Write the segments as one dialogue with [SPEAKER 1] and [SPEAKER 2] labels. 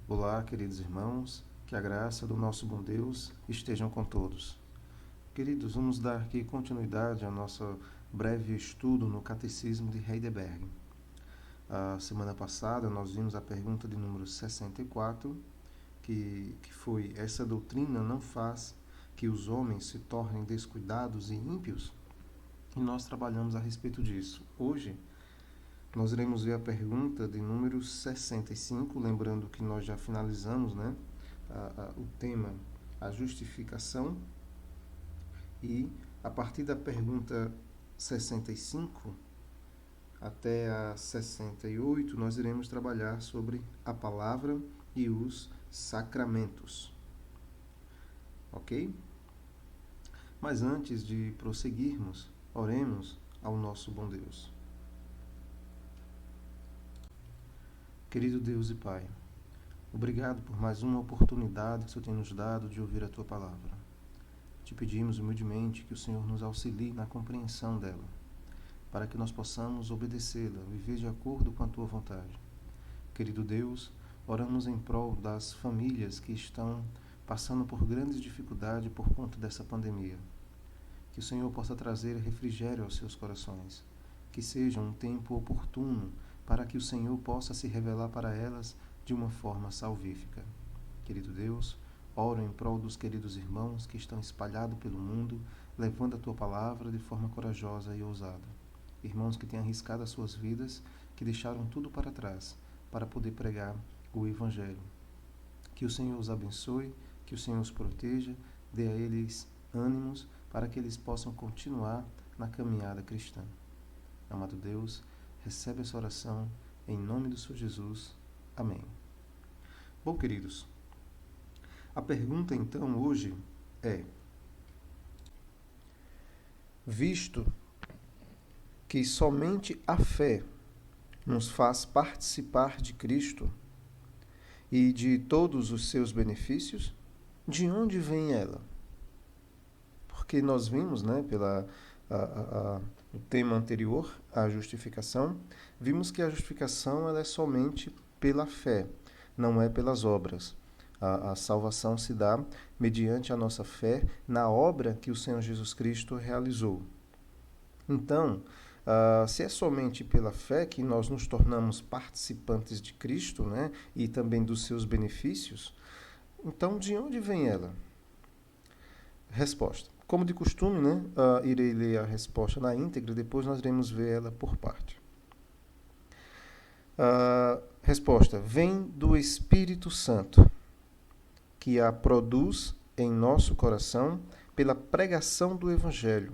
[SPEAKER 1] Olá, queridos irmãos, que a graça do nosso bom Deus estejam com todos. Queridos, vamos dar aqui continuidade ao nosso breve estudo no Catecismo de Heidelberg. A semana passada nós vimos a pergunta de número 64, que foi: essa doutrina não faz que os homens se tornem descuidados e ímpios? E nós trabalhamos a respeito disso. Hoje, nós iremos ver a pergunta de número 65, lembrando que nós já finalizamos, o tema, a justificação, e a partir da pergunta 65 até a 68, nós iremos trabalhar sobre a palavra e os sacramentos. Ok? Mas antes de prosseguirmos, oremos ao nosso bom Deus. Querido Deus e Pai, obrigado por mais uma oportunidade que o Senhor tem nos dado de ouvir a Tua palavra. Te pedimos humildemente que o Senhor nos auxilie na compreensão dela, para que nós possamos obedecê-la, viver de acordo com a Tua vontade. Querido Deus, oramos em prol das famílias que estão passando por grandes dificuldades por conta dessa pandemia. Que o Senhor possa trazer refrigério aos seus corações, que seja um tempo oportuno para que o Senhor possa se revelar para elas de uma forma salvífica. Querido Deus, oro em prol dos queridos irmãos que estão espalhados pelo mundo, levando a Tua palavra de forma corajosa e ousada. Irmãos que têm arriscado as suas vidas, que deixaram tudo para trás para poder pregar o Evangelho. Que o Senhor os abençoe, que o Senhor os proteja, dê a eles ânimos para que eles possam continuar na caminhada cristã. Amado Deus, recebe essa oração em nome do Senhor Jesus. Amém. Bom, queridos, a pergunta então hoje é: visto que somente a fé nos faz participar de Cristo e de todos os seus benefícios, de onde vem ela? Porque nós vimos, o tema anterior, a justificação, vimos que a justificação ela é somente pela fé, não é pelas obras. A salvação se dá mediante a nossa fé na obra que o Senhor Jesus Cristo realizou. Então, se é somente pela fé que nós nos tornamos participantes de Cristo, e também dos seus benefícios, então de onde vem ela? Resposta. Como de costume, irei ler a resposta na íntegra, depois nós iremos ver ela por parte. Resposta. Vem do Espírito Santo, que a produz em nosso coração pela pregação do Evangelho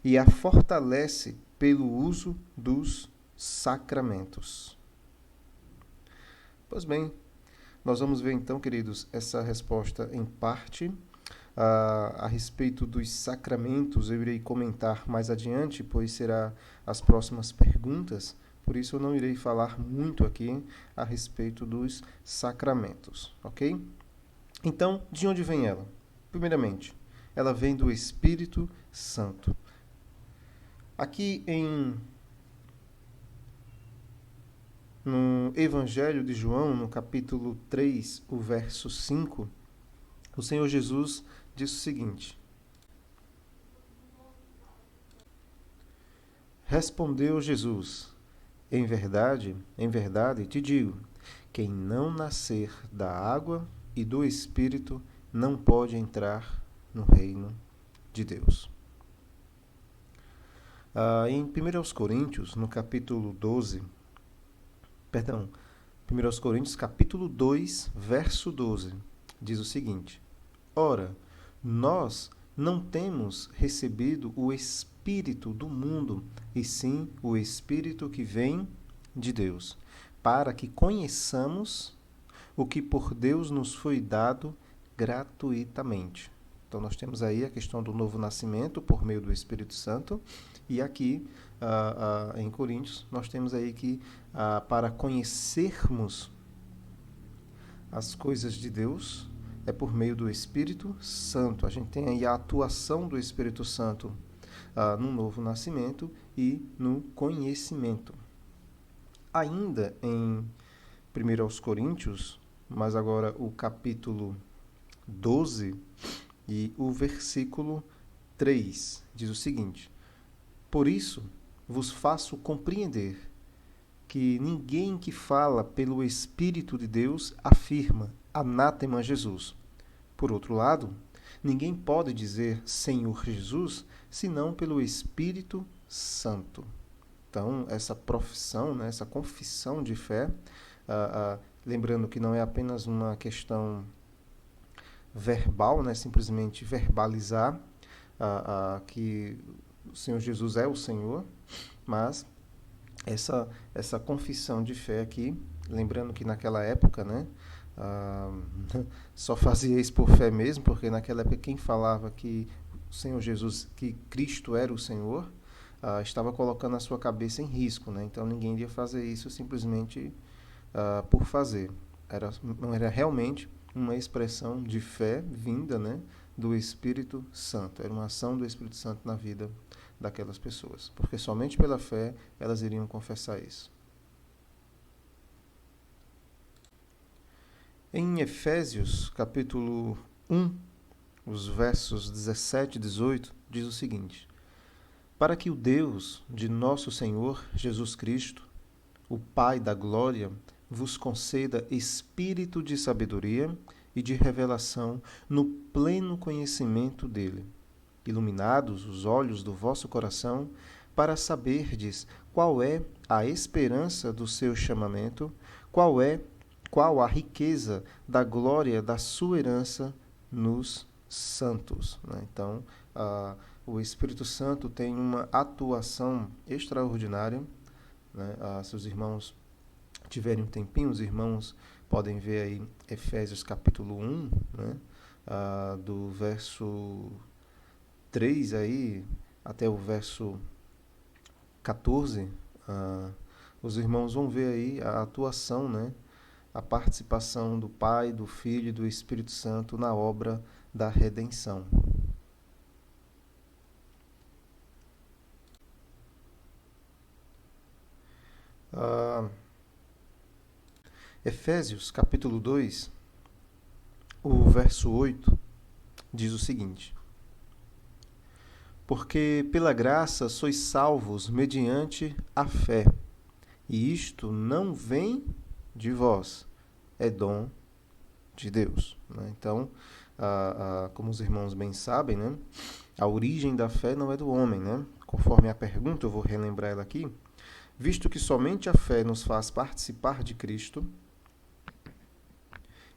[SPEAKER 1] e a fortalece pelo uso dos sacramentos. Pois bem, nós vamos ver então, queridos, essa resposta em parte. A respeito dos sacramentos, eu irei comentar mais adiante, pois será as próximas perguntas, por isso eu não irei falar muito aqui a respeito dos sacramentos, ok? Então, de onde vem ela? Primeiramente, ela vem do Espírito Santo. Aqui no Evangelho de João, no capítulo 3, o verso 5, o Senhor Jesus diz o seguinte: respondeu Jesus: em verdade te digo, quem não nascer da água e do Espírito não pode entrar no reino de Deus. Em 1 Coríntios, no capítulo 12, 1 Coríntios, capítulo 2, verso 12, diz o seguinte: ora, nós não temos recebido o Espírito do mundo, e sim o Espírito que vem de Deus, para que conheçamos o que por Deus nos foi dado gratuitamente. Então nós temos aí a questão do novo nascimento por meio do Espírito Santo, e aqui em Coríntios nós temos aí que para conhecermos as coisas de Deus é por meio do Espírito Santo. A gente tem aí a atuação do Espírito Santo no novo nascimento e no conhecimento. Ainda em 1 Coríntios, mas agora o capítulo 12 e o versículo 3 diz o seguinte: Por isso vos faço compreender que ninguém que fala pelo Espírito de Deus afirma anátema Jesus. Por outro lado, ninguém pode dizer Senhor Jesus senão pelo Espírito Santo. Então, essa profissão, né, essa confissão de fé, lembrando que não é apenas uma questão verbal, né, simplesmente verbalizar que o Senhor Jesus é o Senhor, mas essa confissão de fé aqui, lembrando que naquela época, né, só fazia isso por fé mesmo, porque naquela época quem falava que o Senhor Jesus, que Cristo era o Senhor, estava colocando a sua cabeça em risco, né? Então ninguém iria fazer isso simplesmente por fazer. Era realmente uma expressão de fé vinda, né, do Espírito Santo. Era uma ação do Espírito Santo na vida daquelas pessoas, porque somente pela fé elas iriam confessar isso. Em Efésios, capítulo 1, os versos 17 e 18, diz o seguinte: Para que o Deus de nosso Senhor Jesus Cristo, o Pai da glória, vos conceda espírito de sabedoria e de revelação no pleno conhecimento dele, iluminados os olhos do vosso coração, para saberdes qual é a esperança do seu chamamento, qual a riqueza da glória da sua herança nos santos. Né? Então, o Espírito Santo tem uma atuação extraordinária. Né? Se os irmãos tiverem um tempinho, os irmãos podem ver aí Efésios capítulo 1, né? Do verso 3 aí até o verso 14, os irmãos vão ver aí a atuação, né? A participação do Pai, do Filho e do Espírito Santo na obra da redenção. Efésios capítulo 2, o verso 8, diz o seguinte: Porque pela graça sois salvos mediante a fé, e isto não vem de vós, é dom de Deus. Né? Então, como os irmãos bem sabem, né, a origem da fé não é do homem. Né? Conforme a pergunta, eu vou relembrar ela aqui. Visto que somente a fé nos faz participar de Cristo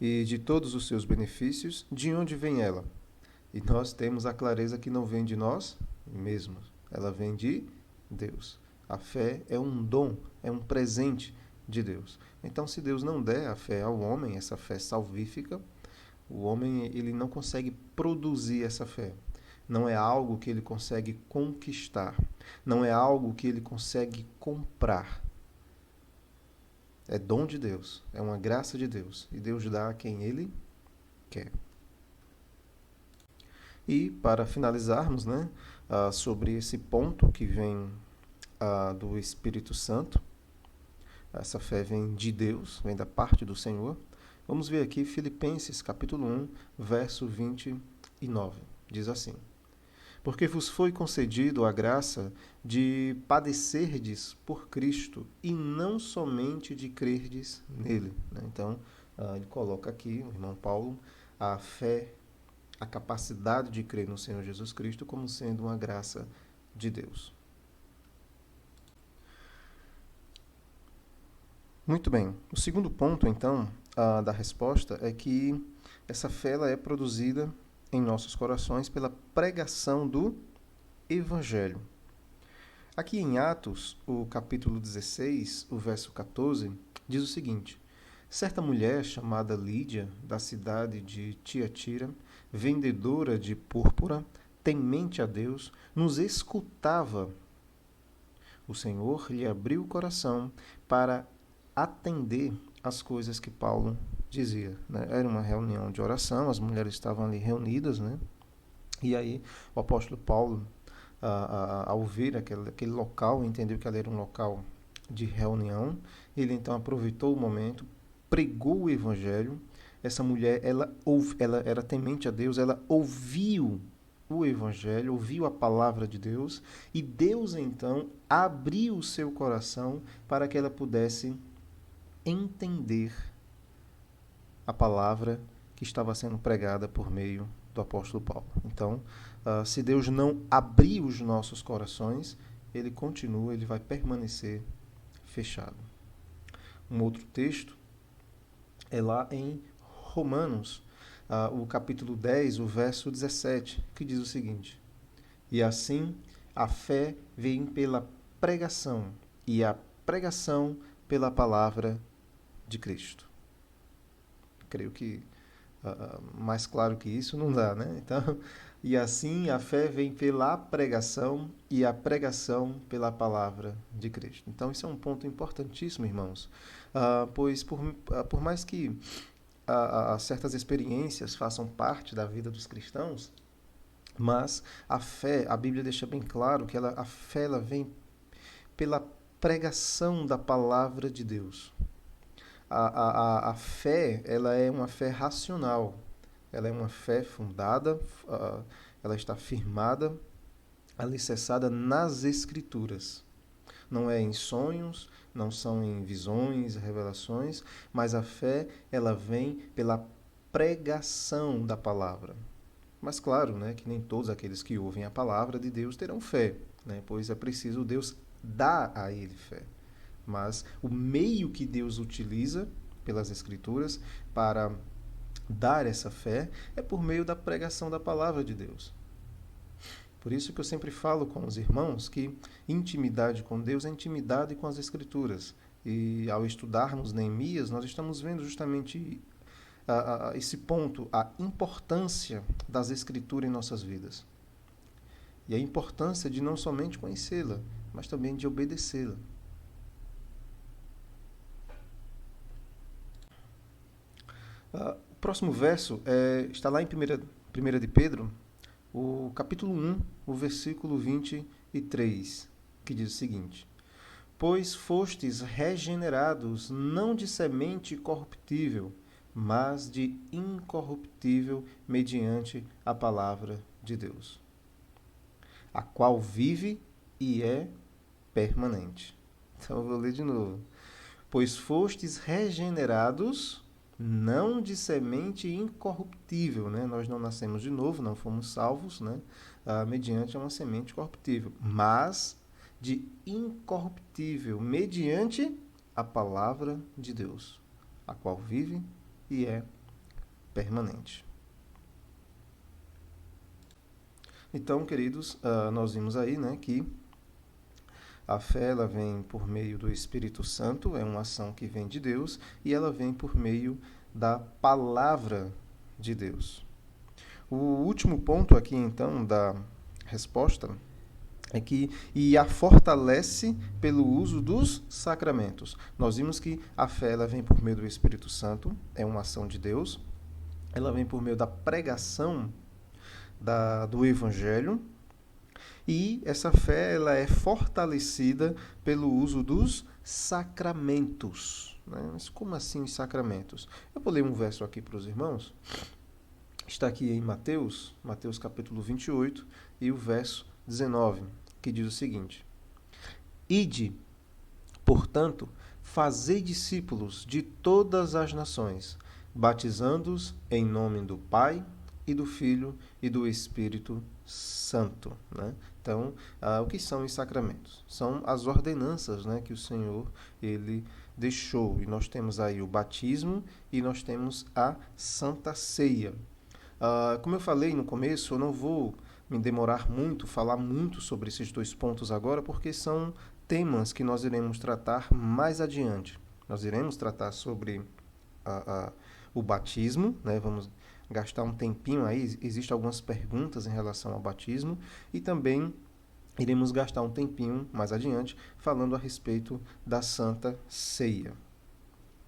[SPEAKER 1] e de todos os seus benefícios, de onde vem ela? E nós temos a clareza que não vem de nós mesmos, ela vem de Deus. A fé é um dom, é um presente de Deus. Então, se Deus não der a fé ao homem, essa fé salvífica, o homem ele não consegue produzir essa fé. Não é algo que ele consegue conquistar. Não é algo que ele consegue comprar. É dom de Deus, é uma graça de Deus. E Deus dá a quem ele quer. E, para finalizarmos, né, sobre esse ponto que vem do Espírito Santo, essa fé vem de Deus, vem da parte do Senhor. Vamos ver aqui Filipenses capítulo 1, verso 29. Diz assim: Porque vos foi concedido a graça de padecerdes por Cristo, e não somente de crerdes nele. Né? Então, ele coloca aqui, o irmão Paulo, a fé, a capacidade de crer no Senhor Jesus Cristo como sendo uma graça de Deus. Muito bem. O segundo ponto, então, da resposta é que essa fé ela é produzida em nossos corações pela pregação do Evangelho. Aqui em Atos, o capítulo 16, o verso 14, diz o seguinte: Certa mulher chamada Lídia, da cidade de Tiatira, vendedora de púrpura, temente a Deus, nos escutava. O Senhor lhe abriu o coração para atender às coisas que Paulo dizia. Né? Era uma reunião de oração, as mulheres estavam ali reunidas, né? E aí o apóstolo Paulo, ao ver aquele local, entendeu que ali era um local de reunião, ele então aproveitou o momento, pregou o evangelho. Essa mulher, ela era temente a Deus, ela ouviu o evangelho, ouviu a palavra de Deus, e Deus então abriu o seu coração para que ela pudesse entender a palavra que estava sendo pregada por meio do apóstolo Paulo. Então, se Deus não abrir os nossos corações, ele continua, ele vai permanecer fechado. Um outro texto é lá em Romanos, o capítulo 10, o verso 17, que diz o seguinte: e assim a fé vem pela pregação, e a pregação pela palavra de Cristo. Creio que mais claro que isso não dá, né? Então, e assim a fé vem pela pregação, e a pregação pela palavra de Cristo. Então, isso é um ponto importantíssimo, irmãos, pois por mais que certas experiências façam parte da vida dos cristãos, mas a fé, a Bíblia deixa bem claro que a fé ela vem pela pregação da palavra de Deus. A fé, ela é uma fé racional, ela é uma fé fundada, ela está firmada, alicerçada nas Escrituras. Não é em sonhos, não são em visões, revelações, mas a fé, ela vem pela pregação da palavra. Mas claro, né, que nem todos aqueles que ouvem a palavra de Deus terão fé, né, pois é preciso Deus dar a ele fé. Mas o meio que Deus utiliza pelas Escrituras para dar essa fé é por meio da pregação da palavra de Deus. Por isso que eu sempre falo com os irmãos que intimidade com Deus é intimidade com as Escrituras. E ao estudarmos Neemias, nós estamos vendo justamente esse ponto, a importância das Escrituras em nossas vidas. E a importância de não somente conhecê-la, mas também de obedecê-la. O próximo verso está lá em 1 de Pedro, o capítulo 1, o versículo 23, que diz o seguinte: pois fostes regenerados não de semente corruptível, mas de incorruptível, mediante a palavra de Deus, a qual vive e é permanente. Então eu vou ler de novo. Pois fostes regenerados não de semente incorruptível, né? Nós não nascemos de novo, não fomos salvos, né? Mediante uma semente corruptível, mas de incorruptível, mediante a palavra de Deus, a qual vive e é permanente. Então, queridos, nós vimos aí, né, que a fé ela vem por meio do Espírito Santo, é uma ação que vem de Deus, e ela vem por meio da palavra de Deus. O último ponto aqui, então, da resposta é que a fortalece pelo uso dos sacramentos. Nós vimos que a fé ela vem por meio do Espírito Santo, é uma ação de Deus, ela vem por meio da pregação do Evangelho, e essa fé ela é fortalecida pelo uso dos sacramentos. Né? Mas como assim os sacramentos? Eu vou ler um verso aqui para os irmãos. Está aqui em Mateus capítulo 28, e o verso 19, que diz o seguinte: ide, portanto, fazei discípulos de todas as nações, batizando-os em nome do Pai, e do Filho e do Espírito Santo. Né? Então, o que são os sacramentos? São as ordenanças, né, que o Senhor ele deixou. E nós temos aí o batismo e nós temos a Santa Ceia. Como eu falei no começo, eu não vou me demorar muito, falar muito sobre esses dois pontos agora, porque são temas que nós iremos tratar mais adiante. Nós iremos tratar sobre o batismo, né? Vamos gastar um tempinho aí, existem algumas perguntas em relação ao batismo, e também iremos gastar um tempinho mais adiante falando a respeito da Santa Ceia.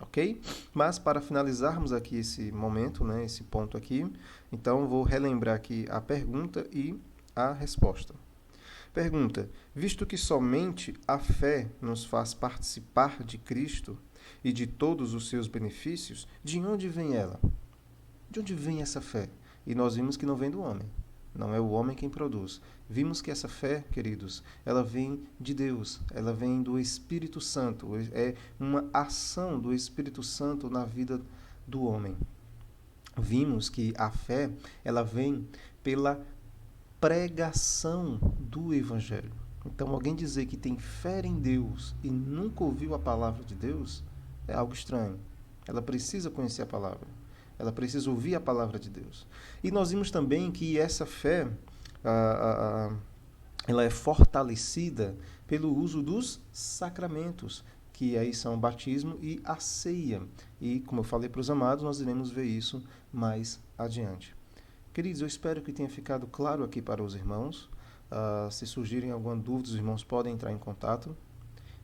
[SPEAKER 1] Ok? Mas para finalizarmos aqui esse momento, né, esse ponto aqui, então vou relembrar aqui a pergunta e a resposta. Pergunta: visto que somente a fé nos faz participar de Cristo, e de todos os seus benefícios, de onde vem ela? De onde vem essa fé? E nós vimos que não vem do homem. Não é o homem quem produz. Vimos que essa fé, queridos, ela vem de Deus, ela vem do Espírito Santo. É uma ação do Espírito Santo na vida do homem. Vimos que a fé, ela vem pela pregação do Evangelho. Então, alguém dizer que tem fé em Deus e nunca ouviu a palavra de Deus é algo estranho. Ela precisa conhecer a palavra. Ela precisa ouvir a palavra de Deus. E nós vimos também que essa fé, ela é fortalecida pelo uso dos sacramentos, que aí são o batismo e a ceia. E, como eu falei para os amados, nós iremos ver isso mais adiante. Queridos, eu espero que tenha ficado claro aqui para os irmãos. Se surgirem alguma dúvida, os irmãos podem entrar em contato,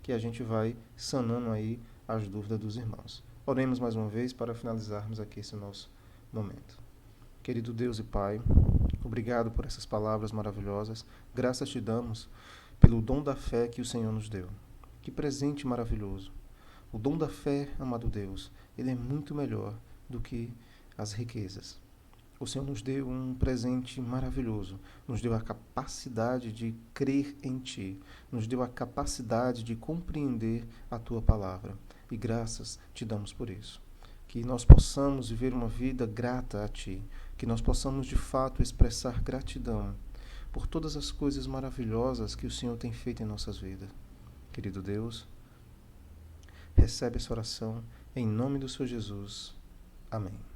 [SPEAKER 1] que a gente vai sanando aí as dúvidas dos irmãos. Oremos mais uma vez para finalizarmos aqui esse nosso momento. Querido Deus e Pai, obrigado por essas palavras maravilhosas. Graças te damos pelo dom da fé que o Senhor nos deu. Que presente maravilhoso. O dom da fé, amado Deus, ele é muito melhor do que as riquezas. O Senhor nos deu um presente maravilhoso, nos deu a capacidade de crer em Ti, nos deu a capacidade de compreender a Tua palavra. E graças te damos por isso. Que nós possamos viver uma vida grata a Ti, que nós possamos de fato expressar gratidão por todas as coisas maravilhosas que o Senhor tem feito em nossas vidas. Querido Deus, recebe essa oração em nome do Senhor Jesus. Amém.